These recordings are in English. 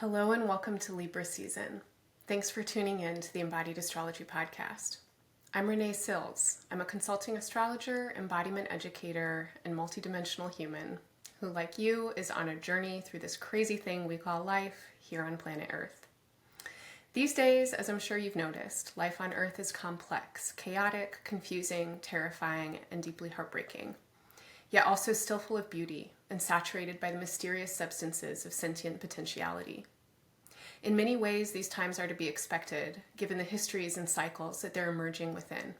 Hello and welcome to Libra season. Thanks for tuning in to the Embodied Astrology podcast. I'm Renee Sills. I'm a consulting astrologer, embodiment educator, and multidimensional human who, like you, is on a journey through this crazy thing we call life here on planet Earth. These days, as I'm sure you've noticed, life on Earth is complex, chaotic, confusing, terrifying, and deeply heartbreaking, yet also still full of beauty and saturated by the mysterious substances of sentient potentiality. In many ways, these times are to be expected, given the histories and cycles that they're emerging within.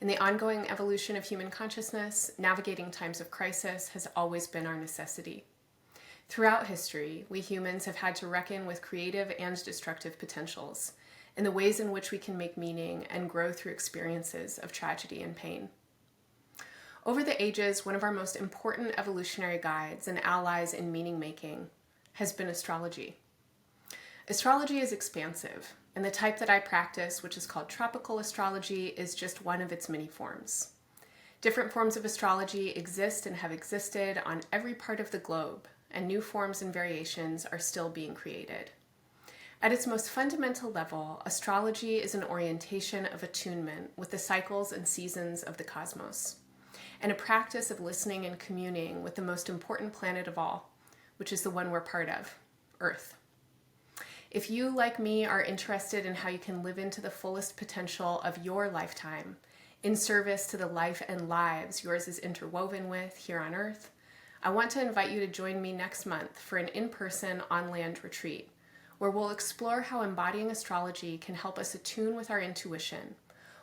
In the ongoing evolution of human consciousness, navigating times of crisis has always been our necessity. Throughout history, we humans have had to reckon with creative and destructive potentials, and the ways in which we can make meaning and grow through experiences of tragedy and pain. Over the ages, one of our most important evolutionary guides and allies in meaning making has been astrology. Astrology is expansive, and the type that I practice, which is called tropical astrology, is just one of its many forms. Different forms of astrology exist and have existed on every part of the globe, and new forms and variations are still being created. At its most fundamental level, astrology is an orientation of attunement with the cycles and seasons of the cosmos, and a practice of listening and communing with the most important planet of all, which is the one we're part of, Earth. If you, like me, are interested in how you can live into the fullest potential of your lifetime, in service to the life and lives yours is interwoven with here on Earth, I want to invite you to join me next month for an in-person on-land retreat, where we'll explore how embodying astrology can help us attune with our intuition,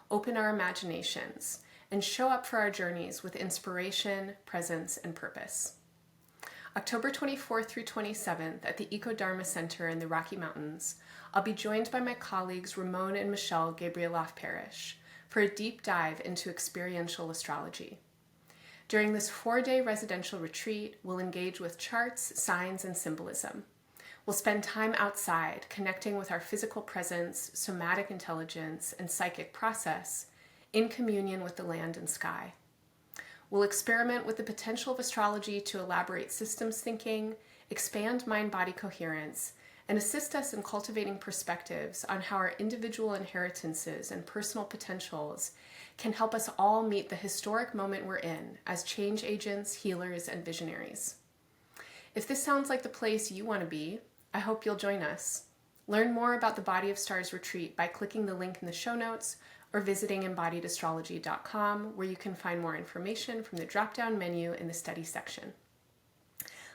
open our imaginations, and show up for our journeys with inspiration, presence, and purpose. October 24th through 27th at the Eco-Dharma Center in the Rocky Mountains, I'll be joined by my colleagues Ramon and Michelle Gabrieloff-Parrish for a deep dive into experiential astrology. During this 4-day residential retreat, we'll engage with charts, signs, and symbolism. We'll spend time outside, connecting with our physical presence, somatic intelligence, and psychic process, in communion with the land and sky. We'll experiment with the potential of astrology to elaborate systems thinking, expand mind-body coherence, and assist us in cultivating perspectives on how our individual inheritances and personal potentials can help us all meet the historic moment we're in as change agents, healers, and visionaries. If this sounds like the place you want to be, I hope you'll join us. Learn more about the Body of Stars retreat by clicking the link in the show notes or visiting embodiedastrology.com, where you can find more information from the drop-down menu in the study section.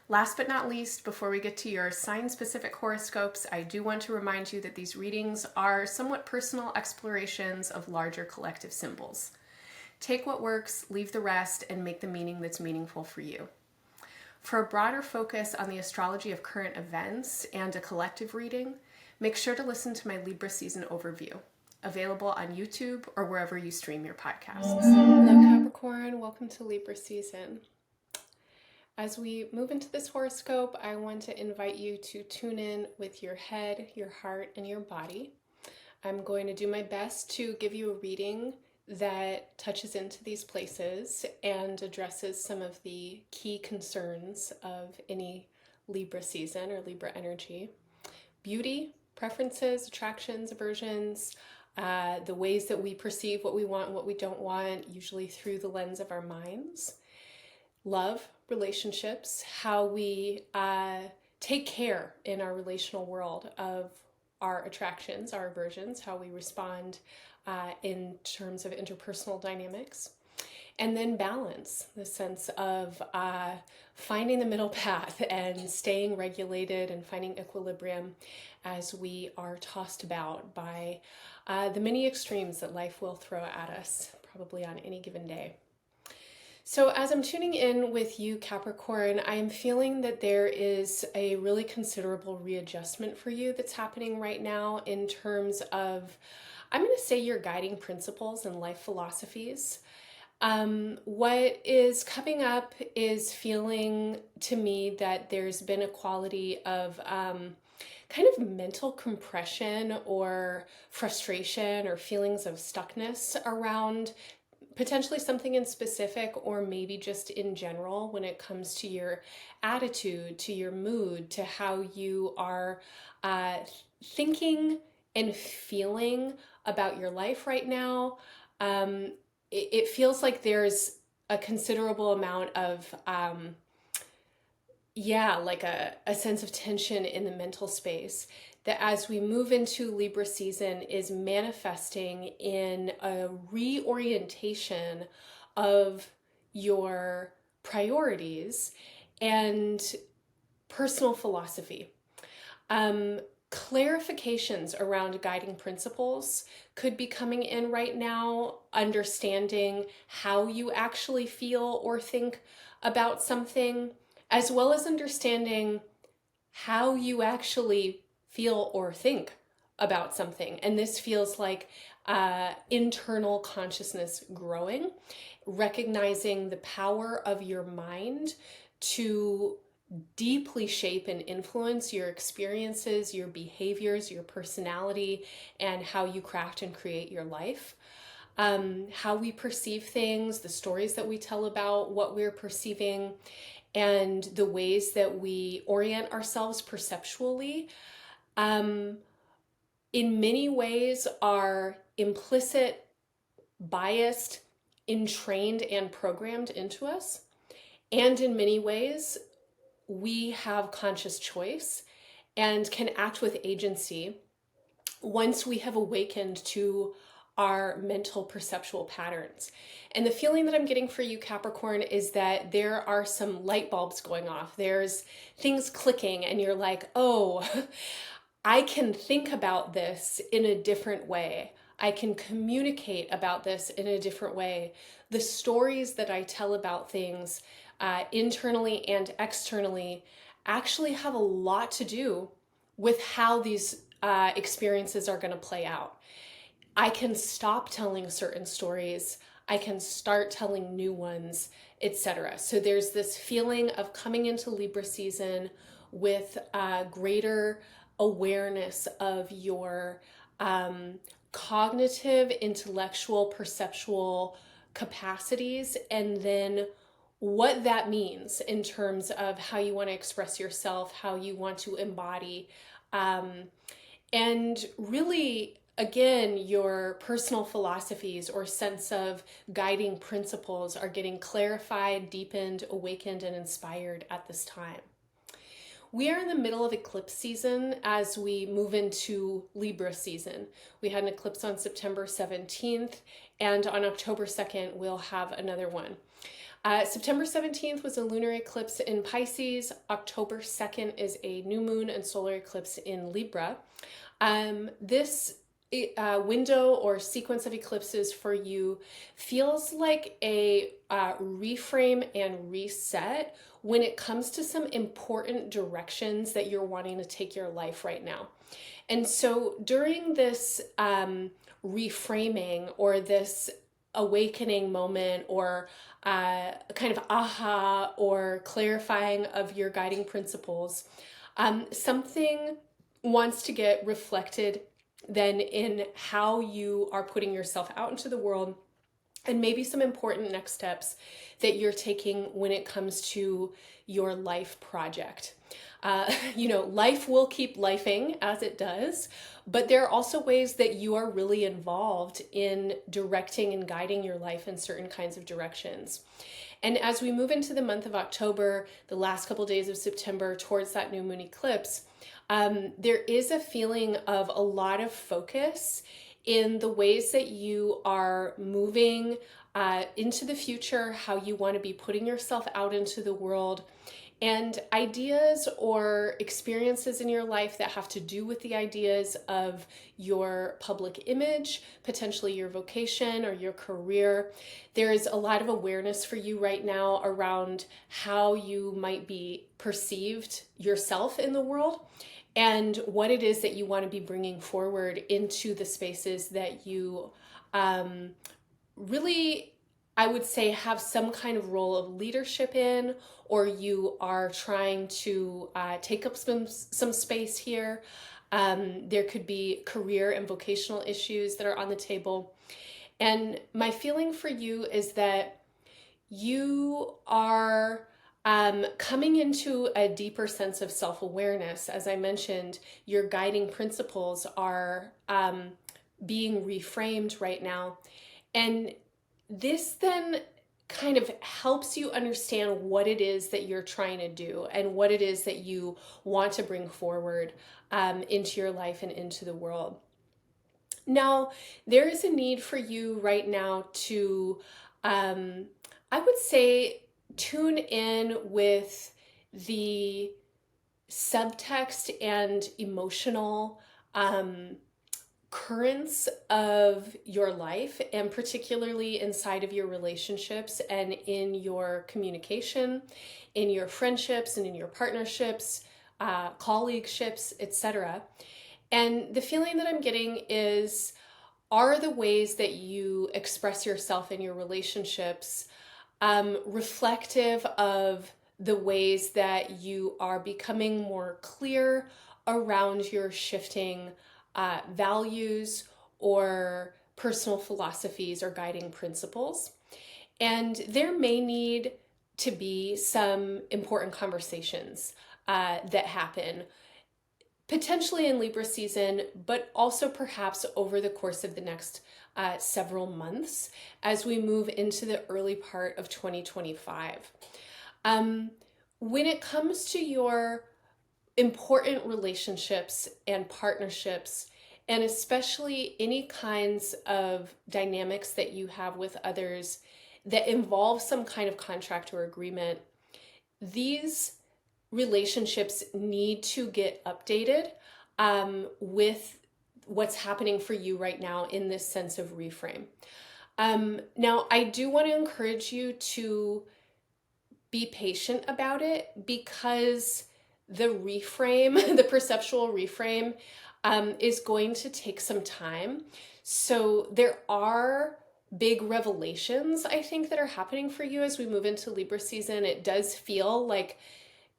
Last but not least, before we get to your sign-specific horoscopes, I do want to remind you that these readings are somewhat personal explorations of larger collective symbols. Take what works, leave the rest, and make the meaning that's meaningful for you. For a broader focus on the astrology of current events and a collective reading, make sure to listen to my Libra season overview, available on YouTube or wherever you stream your podcasts. Hello Capricorn, welcome to Libra season. As we move into this horoscope, I want to invite you to tune in with your head, your heart, and your body. I'm going to do my best to give you a reading that touches into these places and addresses some of the key concerns of any Libra season or Libra energy. Beauty, preferences, attractions, aversions, the ways that we perceive what we want and what we don't want, usually through the lens of our minds. Love, relationships, how we take care in our relational world of our attractions, our aversions, how we respond in terms of interpersonal dynamics. And then balance, the sense of finding the middle path and staying regulated and finding equilibrium as we are tossed about by the many extremes that life will throw at us, probably on any given day. So as I'm tuning in with you, Capricorn, I am feeling that there is a really considerable readjustment for you that's happening right now in terms of, I'm going to say, your guiding principles and life philosophies. What is coming up is feeling to me that there's been a quality of kind of mental compression or frustration or feelings of stuckness around potentially something in specific, or maybe just in general when it comes to your attitude, to your mood, to how you are thinking and feeling about your life right now. It feels like there's a considerable amount of like a sense of tension in the mental space that as we move into Libra season is manifesting in a reorientation of your priorities and personal philosophy. Clarifications around guiding principles could be coming in right now, understanding how you actually feel or think about something, as well as understanding how you actually feel or think about something. And this feels like internal consciousness growing, recognizing the power of your mind to deeply shape and influence your experiences, your behaviors, your personality, and how you craft and create your life. How we perceive things, the stories that we tell about what we're perceiving, and the ways that we orient ourselves perceptually, in many ways are implicit, biased, entrained, and programmed into us. And in many ways, we have conscious choice and can act with agency once we have awakened to our mental perceptual patterns. And the feeling that I'm getting for you, Capricorn, is that there are some light bulbs going off. There's things clicking and you're like, oh, I can think about this in a different way. I can communicate about this in a different way. The stories that I tell about things internally and externally actually have a lot to do with how these experiences are going to play out. I can stop telling certain stories, I can start telling new ones, etc. So there's this feeling of coming into Libra season with greater awareness of your cognitive, intellectual, perceptual capacities, and then what that means in terms of how you want to express yourself, how you want to embody, and really, again, your personal philosophies or sense of guiding principles are getting clarified, deepened, awakened, and inspired at this time. We are in the middle of eclipse season as we move into Libra season. We had an eclipse on September 17th, and on October 2nd, we'll have another one. September 17th was a lunar eclipse in Pisces. October 2nd is a new moon and solar eclipse in Libra. This window or sequence of eclipses for you feels like a reframe and reset when it comes to some important directions that you're wanting to take your life right now. And so during this reframing or this awakening moment or kind of aha or clarifying of your guiding principles, something wants to get reflected then in how you are putting yourself out into the world, and maybe some important next steps that you're taking when it comes to your life project. Life will keep lifing as it does, but there are also ways that you are really involved in directing and guiding your life in certain kinds of directions. And as we move into the month of October, the last couple days of September towards that new moon eclipse, there is a feeling of a lot of focus in the ways that you are moving into the future, how you want to be putting yourself out into the world, and ideas or experiences in your life that have to do with the ideas of your public image, potentially your vocation or your career. There is a lot of awareness for you right now around how you might be perceived yourself in the world and what it is that you want to be bringing forward into the spaces that you really, I would say, have some kind of role of leadership in, or you are trying to take up some space here. There could be career and vocational issues that are on the table. And my feeling for you is that you are coming into a deeper sense of self-awareness. As I mentioned, your guiding principles are being reframed right now. And this then kind of helps you understand what it is that you're trying to do and what it is that you want to bring forward into your life and into the world. Now, there is a need for you right now to, I would say, tune in with the subtext and emotional currents of your life, and particularly inside of your relationships and in your communication, in your friendships and in your partnerships, colleagueships, etc. And the feeling that I'm getting is, are the ways that you express yourself in your relationships reflective of the ways that you are becoming more clear around your shifting values or personal philosophies or guiding principles? And there may need to be some important conversations that happen, potentially in Libra season, but also perhaps over the course of the next several months as we move into the early part of 2025. When it comes to your important relationships and partnerships, and especially any kinds of dynamics that you have with others that involve some kind of contract or agreement, these relationships need to get updated with what's happening for you right now in this sense of reframe. Now, I do want to encourage you to be patient about it, because the reframe, the perceptual reframe, is going to take some time. So there are big revelations, I think, that are happening for you as we move into Libra season. It does feel like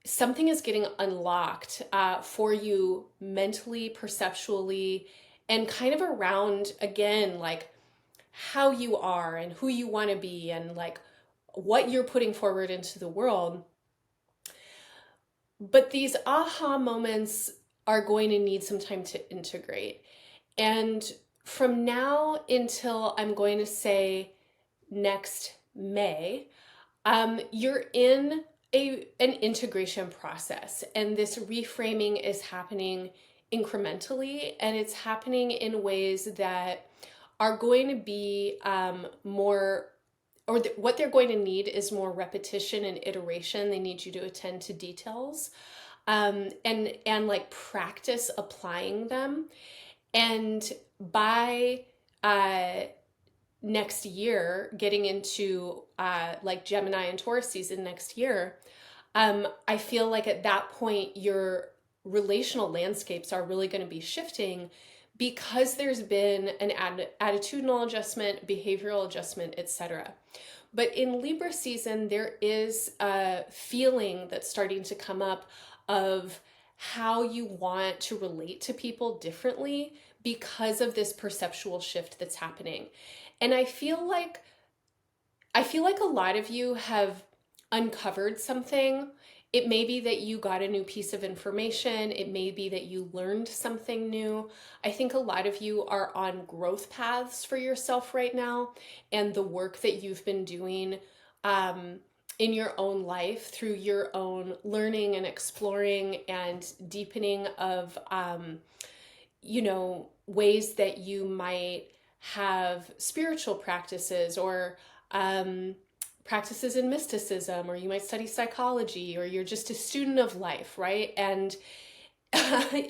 something is getting unlocked for you mentally, perceptually, and kind of around, again, like how you are and who you want to be and like what you're putting forward into the world. But these aha moments are going to need some time to integrate. And from now until, I'm going to say, next May, you're in an integration process, and this reframing is happening incrementally, and it's happening in ways that are going to be more, or what they're going to need is more repetition and iteration. They need you to attend to details and like practice applying them. And by next year, getting into like Gemini and Taurus season next year, I feel like at that point your relational landscapes are really going to be shifting, because there's been an attitudinal adjustment, behavioral adjustment, etc. But in Libra season, there is a feeling that's starting to come up of how you want to relate to people differently because of this perceptual shift that's happening. And I feel like a lot of you have uncovered something. It may be that you got a new piece of information. It may be that you learned something new. I think a lot of you are on growth paths for yourself right now, and the work that you've been doing in your own life through your own learning and exploring and deepening of, ways that you might have spiritual practices or practices in mysticism, or you might study psychology, or you're just a student of life, right? And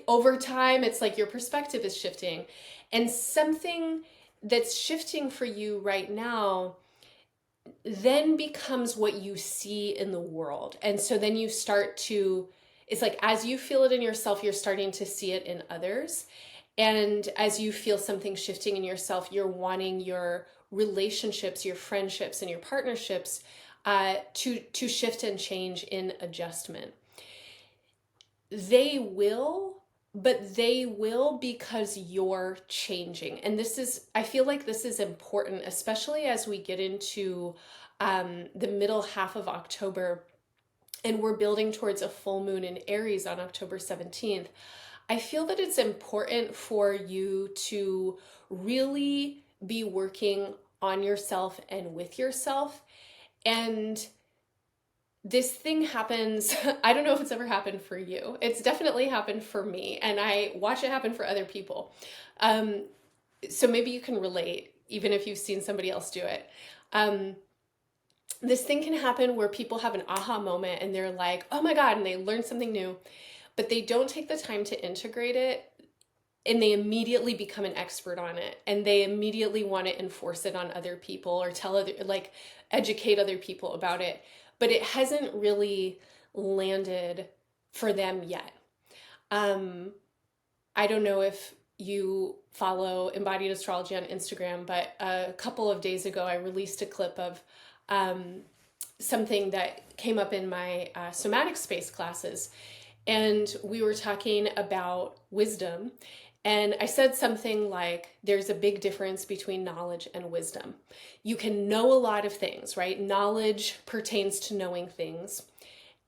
over time, it's like your perspective is shifting, and something that's shifting for you right now then becomes what you see in the world. And so then you start to, it's like as you feel it in yourself, you're starting to see it in others. And as you feel something shifting in yourself, you're wanting your relationships, your friendships, and your partnerships to shift and change in adjustment. They will but they will because you're changing. And I feel like this is important, especially as we get into the middle half of October and we're building towards a full moon in Aries on October 17th. I feel that it's important for you to really be working on yourself and with yourself. And this thing happens, I don't know if it's ever happened for you. It's definitely happened for me, and I watch it happen for other people. Um, so maybe you can relate, even if you've seen somebody else do it. Um, this thing can happen where people have an aha moment and they're like, oh my God, and they learn something new, but they don't take the time to integrate it, and they immediately become an expert on it, and they immediately want to enforce it on other people or educate other people about it, but it hasn't really landed for them yet. I don't know if you follow Embodied Astrology on Instagram, but a couple of days ago I released a clip of um, something that came up in my somatic space classes. And we were talking about wisdom. And I said something like, there's a big difference between knowledge and wisdom. You can know a lot of things, right? Knowledge pertains to knowing things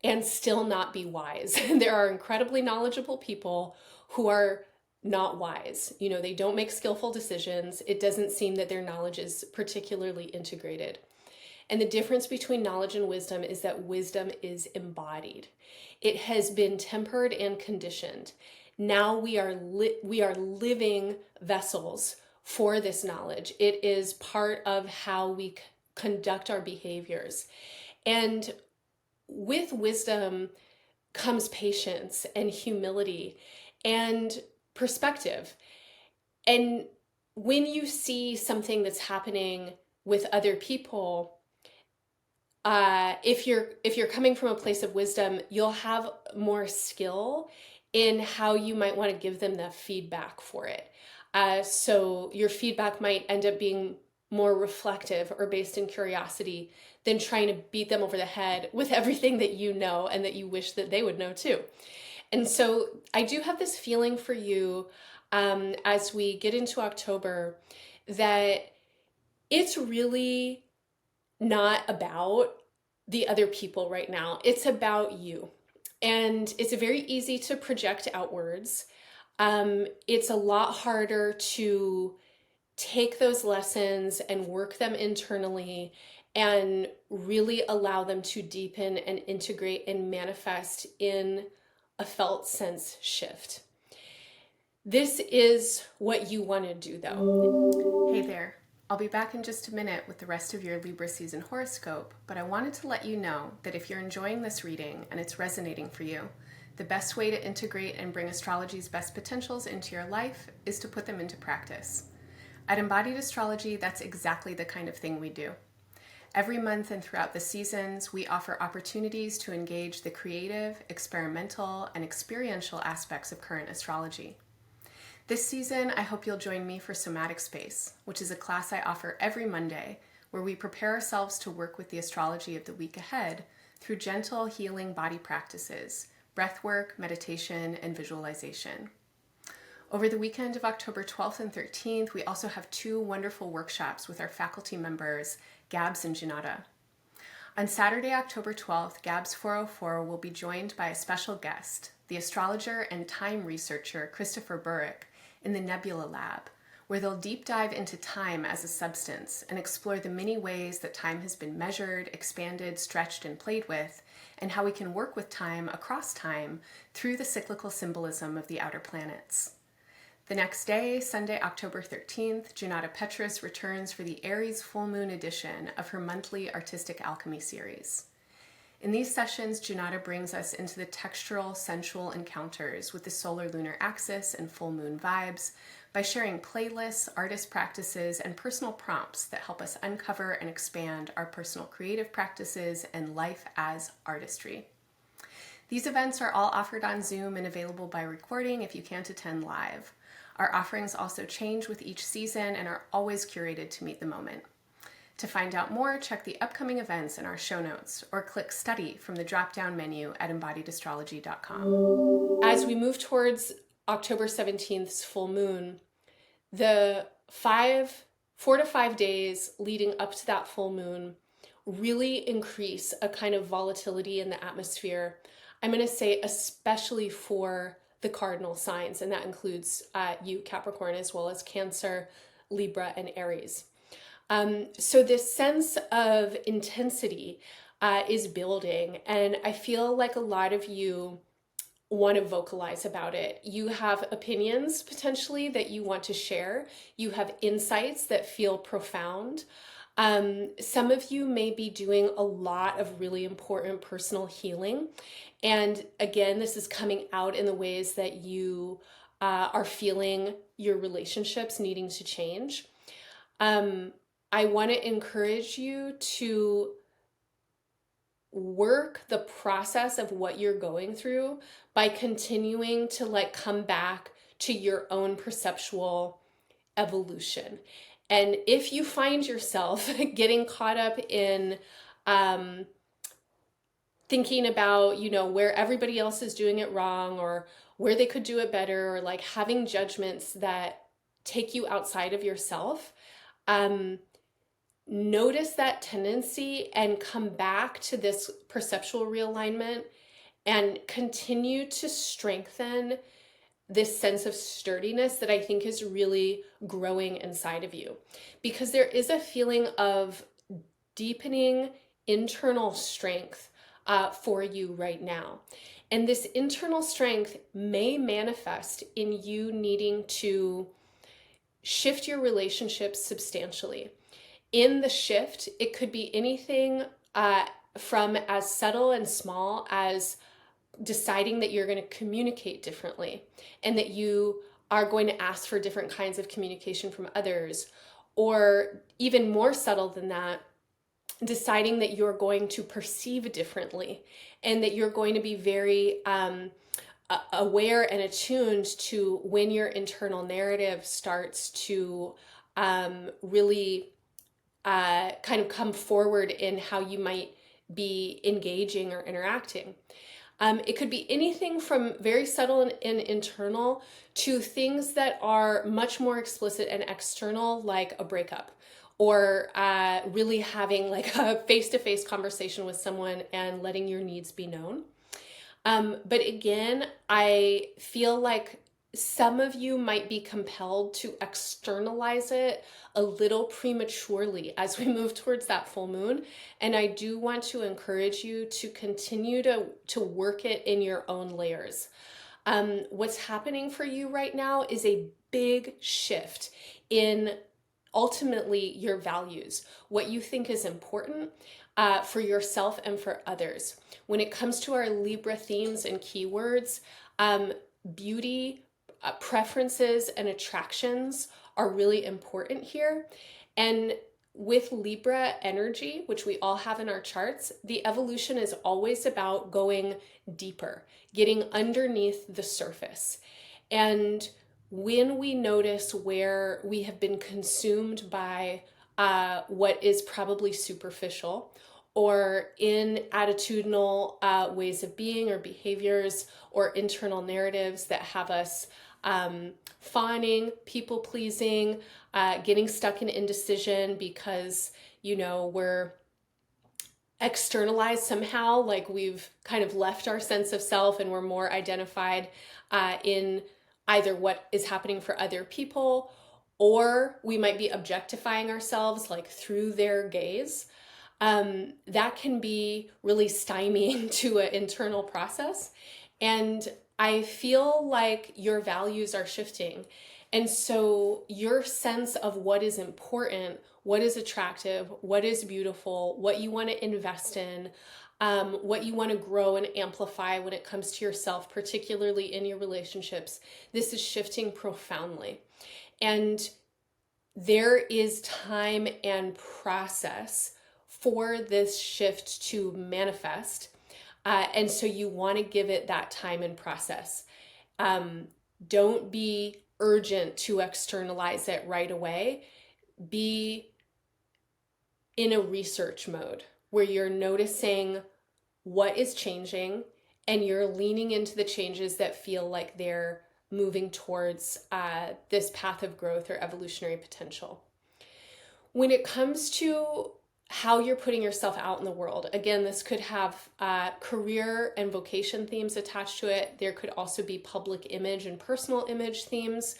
and still not be wise. There are incredibly knowledgeable people who are not wise. You know, they don't make skillful decisions. It doesn't seem that their knowledge is particularly integrated. And the difference between knowledge and wisdom is that wisdom is embodied. It has been tempered and conditioned. Now we are living vessels for this knowledge. It is part of how we conduct our behaviors. And with wisdom comes patience and humility and perspective. And when you see something that's happening with other people, if you're coming from a place of wisdom, you'll have more skill in how you might want to give them the feedback for it. So your feedback might end up being more reflective or based in curiosity than trying to beat them over the head with everything that you know and that you wish that they would know too. And so I do have this feeling for you as we get into October that it's really not about the other people right now. It's about you. And it's very easy to project outwards. It's a lot harder to take those lessons and work them internally and really allow them to deepen and integrate and manifest in a felt sense shift. This is what you want to do, though. Hey there. I'll be back in just a minute with the rest of your Libra season horoscope, but I wanted to let you know that if you're enjoying this reading and it's resonating for you, the best way to integrate and bring astrology's best potentials into your life is to put them into practice. At Embodied Astrology, that's exactly the kind of thing we do. Every month and throughout the seasons, we offer opportunities to engage the creative, experimental, and experiential aspects of current astrology. This season, I hope you'll join me for Somatic Space, which is a class I offer every Monday, where we prepare ourselves to work with the astrology of the week ahead through gentle, healing body practices, breathwork, meditation, and visualization. Over the weekend of October 12th and 13th, we also have 2 wonderful workshops with our faculty members, Gabs and Junata. On Saturday, October 12th, Gabs 404 will be joined by a special guest, the astrologer and time researcher Christopher Burrick, in the Nebula Lab, where they'll deep dive into time as a substance and explore the many ways that time has been measured, expanded, stretched, and played with, and how we can work with time across time through the cyclical symbolism of the outer planets. The next day, Sunday, October 13th, Junata Petrus returns for the Aries full moon edition of her monthly Artistic Alchemy series. In these sessions, Junata brings us into the textural, sensual encounters with the solar-lunar axis and full moon vibes by sharing playlists, artist practices, and personal prompts that help us uncover and expand our personal creative practices and life as artistry. These events are all offered on Zoom and available by recording if you can't attend live. Our offerings also change with each season and are always curated to meet the moment. To find out more, check the upcoming events in our show notes or click Study from the drop-down menu at embodiedastrology.com. As we move towards October 17th's full moon, the 4 to 5 days leading up to that full moon really increase a kind of volatility in the atmosphere. I'm going to say especially for the cardinal signs, and that includes you, Capricorn, as well as Cancer, Libra, and Aries. So this sense of intensity is building, and I feel like a lot of you want to vocalize about it. You have opinions potentially that you want to share. You have insights that feel profound. Some of you may be doing a lot of really important personal healing. And again, this is coming out in the ways that you are feeling your relationships needing to change. I want to encourage you to work the process of what you're going through by continuing to come back to your own perceptual evolution. And if you find yourself getting caught up in thinking about, where everybody else is doing it wrong or where they could do it better, or having judgments that take you outside of yourself, notice that tendency and come back to this perceptual realignment and continue to strengthen this sense of sturdiness that I think is really growing inside of you. Because there is a feeling of deepening internal strength for you right now. And this internal strength may manifest in you needing to shift your relationships substantially. In the shift, it could be anything from as subtle and small as deciding that you're going to communicate differently and that you are going to ask for different kinds of communication from others, or even more subtle than that, deciding that you're going to perceive differently and that you're going to be very aware and attuned to when your internal narrative starts to really kind of come forward in how you might be engaging or interacting. It could be anything from very subtle and internal to things that are much more explicit and external, like a breakup, or really having a face-to-face conversation with someone and letting your needs be known. But again, I feel like some of you might be compelled to externalize it a little prematurely as we move towards that full moon. And I do want to encourage you to continue to work it in your own layers. What's happening for you right now is a big shift in ultimately your values, what you think is important for yourself and for others. When it comes to our Libra themes and keywords, beauty, preferences, and attractions are really important here. And with Libra energy, which we all have in our charts, the evolution is always about going deeper, getting underneath the surface. And when we notice where we have been consumed by what is probably superficial, or in attitudinal ways of being or behaviors or internal narratives that have us fawning, people pleasing, getting stuck in indecision because, we're externalized somehow, like we've kind of left our sense of self and we're more identified in either what is happening for other people, or we might be objectifying ourselves through their gaze. That can be really stymieing to an internal process. And I feel like your values are shifting. And so your sense of what is important, what is attractive, what is beautiful, what you want to invest in, what you want to grow and amplify when it comes to yourself, particularly in your relationships, this is shifting profoundly. And there is time and process for this shift to manifest. And so you want to give it that time and process. Don't be urgent to externalize it right away. Be in a research mode where you're noticing what is changing and you're leaning into the changes that feel like they're moving towards this path of growth or evolutionary potential. When it comes to how you're putting yourself out in the world, again, this could have career and vocation themes attached to it. There could also be public image and personal image themes.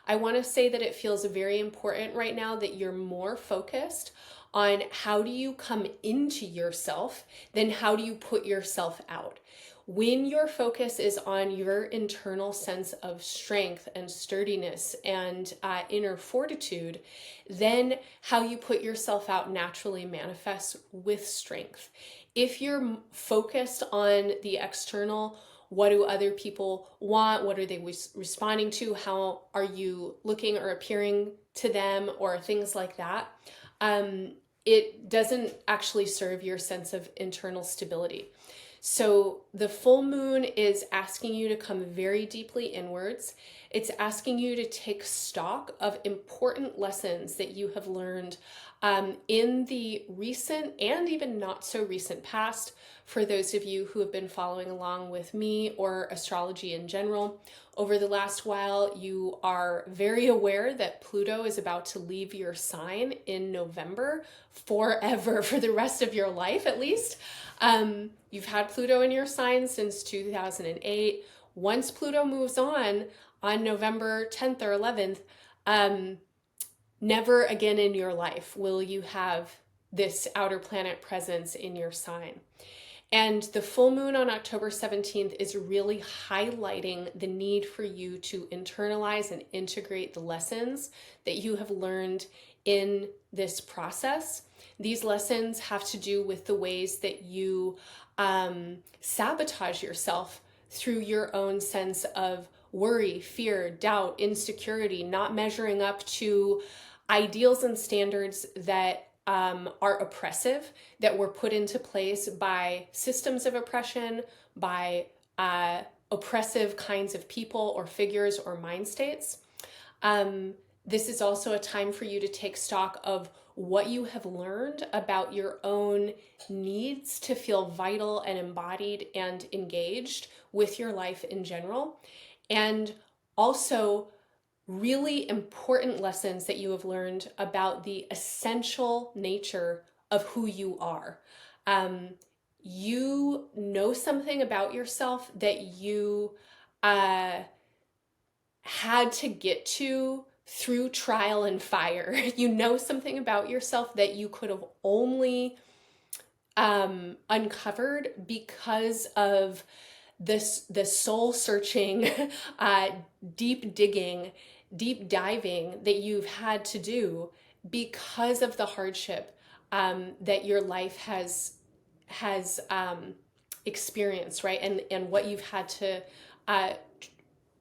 I want to say that it feels very important right now that you're more focused on how do you come into yourself than how do you put yourself out. When your focus is on your internal sense of strength and sturdiness and inner fortitude, then how you put yourself out naturally manifests with strength. If you're focused on the external, what do other people want? What are they responding to? How are you looking or appearing to them, or things like that? It doesn't actually serve your sense of internal stability. So the full moon is asking you to come very deeply inwards. It's asking you to take stock of important lessons that you have learned in the recent and even not so recent past. For those of you who have been following along with me or astrology in general, over the last while, you are very aware that Pluto is about to leave your sign in November forever, for the rest of your life at least. You've had Pluto in your sign since 2008. Once Pluto moves on November 10th or 11th, never again in your life will you have this outer planet presence in your sign. And the full moon on October 17th is really highlighting the need for you to internalize and integrate the lessons that you have learned in this process. These lessons have to do with the ways that you sabotage yourself through your own sense of worry, fear, doubt, insecurity, not measuring up to ideals and standards that are oppressive, that were put into place by systems of oppression, by oppressive kinds of people or figures or mind states. This is also a time for you to take stock of what you have learned about your own needs to feel vital and embodied and engaged with your life in general. And also really important lessons that you have learned about the essential nature of who you are. You know something about yourself that you had to get to through trial and fire. You know something about yourself that you could have only uncovered because of the soul searching, deep digging, deep diving that you've had to do because of the hardship that your life has experienced, right? And what you've had to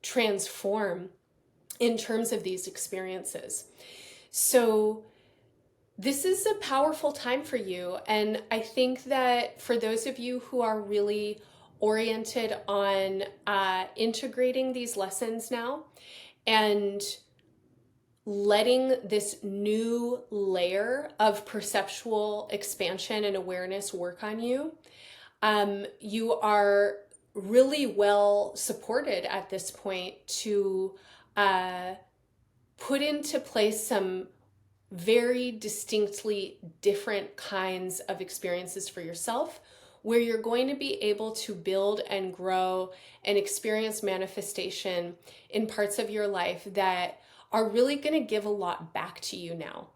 transform in terms of these experiences. So this is a powerful time for you. And I think that for those of you who are really oriented on integrating these lessons now and letting this new layer of perceptual expansion and awareness work on you, you are really well supported at this point to put into place some very distinctly different kinds of experiences for yourself, where you're going to be able to build and grow and experience manifestation in parts of your life that are really going to give a lot back to you now.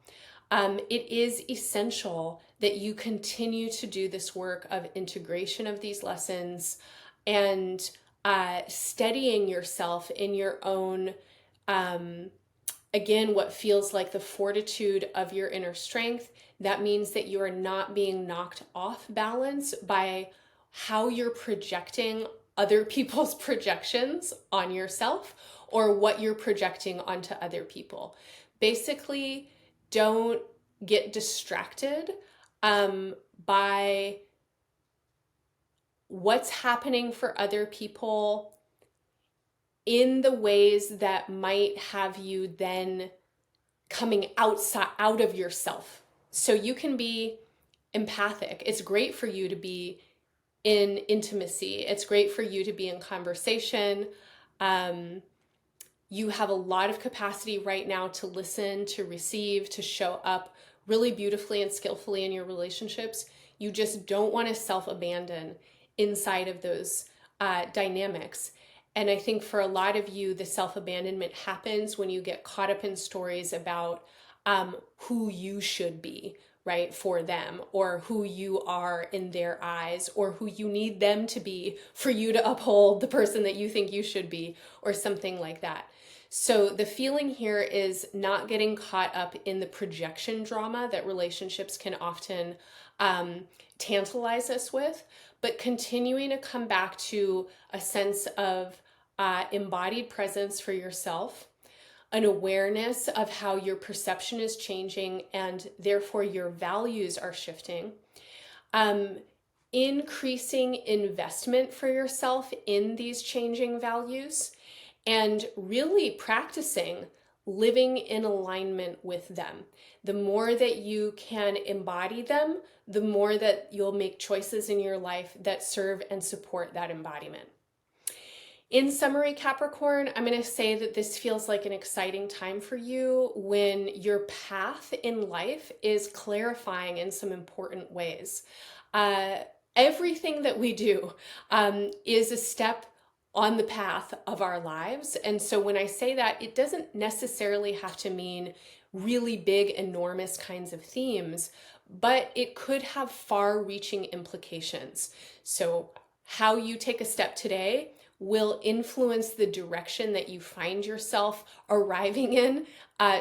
It is essential that you continue to do this work of integration of these lessons and steadying yourself in your own, again, what feels like the fortitude of your inner strength. That means that you are not being knocked off balance by how you're projecting other people's projections on yourself or what you're projecting onto other people. Basically, don't get distracted by what's happening for other people in the ways that might have you then coming out of yourself. So you can be empathic. It's great for you to be in intimacy. It's great for you to be in conversation. You have a lot of capacity right now to listen, to receive, to show up really beautifully and skillfully in your relationships. You just don't want to self-abandon inside of those dynamics. And I think for a lot of you, the self-abandonment happens when you get caught up in stories about who you should be, right, for them, or who you are in their eyes, or who you need them to be for you to uphold the person that you think you should be, or something like that. So the feeling here is not getting caught up in the projection drama that relationships can often tantalize us with, but continuing to come back to a sense of embodied presence for yourself, an awareness of how your perception is changing and therefore your values are shifting, increasing investment for yourself in these changing values, and really practicing living in alignment with them. The more that you can embody them, the more that you'll make choices in your life that serve and support that embodiment. In summary, Capricorn, I'm going to say that this feels like an exciting time for you when your path in life is clarifying in some important ways. Everything that we do is a step on the path of our lives. And so when I say that, it doesn't necessarily have to mean really big, enormous kinds of themes, but it could have far-reaching implications. So how you take a step today will influence the direction that you find yourself arriving in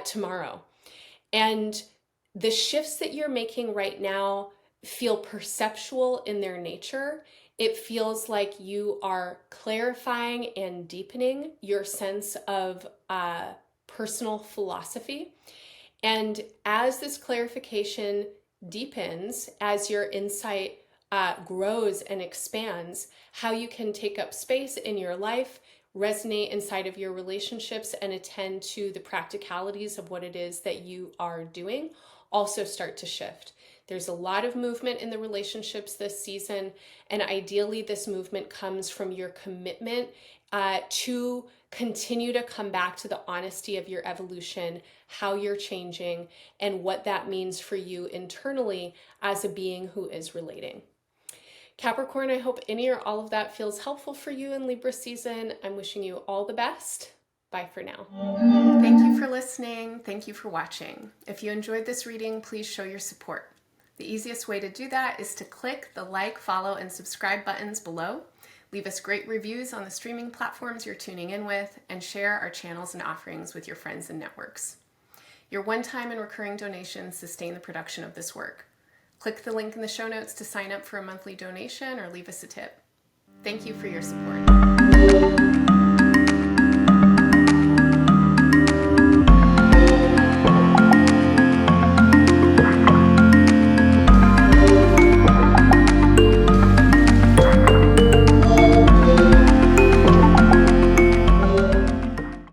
tomorrow. And the shifts that you're making right now feel perceptual in their nature. It feels like you are clarifying and deepening your sense of personal philosophy. And as this clarification deepens, as your insight grows and expands, how you can take up space in your life, resonate inside of your relationships, and attend to the practicalities of what it is that you are doing also start to shift. There's a lot of movement in the relationships this season, and ideally this movement comes from your commitment to continue to come back to the honesty of your evolution, how you're changing, and what that means for you internally as a being who is relating. Capricorn, I hope any or all of that feels helpful for you in Libra season. I'm wishing you all the best. Bye for now. Thank you for listening. Thank you for watching. If you enjoyed this reading, please show your support. The easiest way to do that is to click the like, follow, and subscribe buttons below. Leave us great reviews on the streaming platforms you're tuning in with, and share our channels and offerings with your friends and networks. Your one-time and recurring donations sustain the production of this work. Click the link in the show notes to sign up for a monthly donation or leave us a tip. Thank you for your support.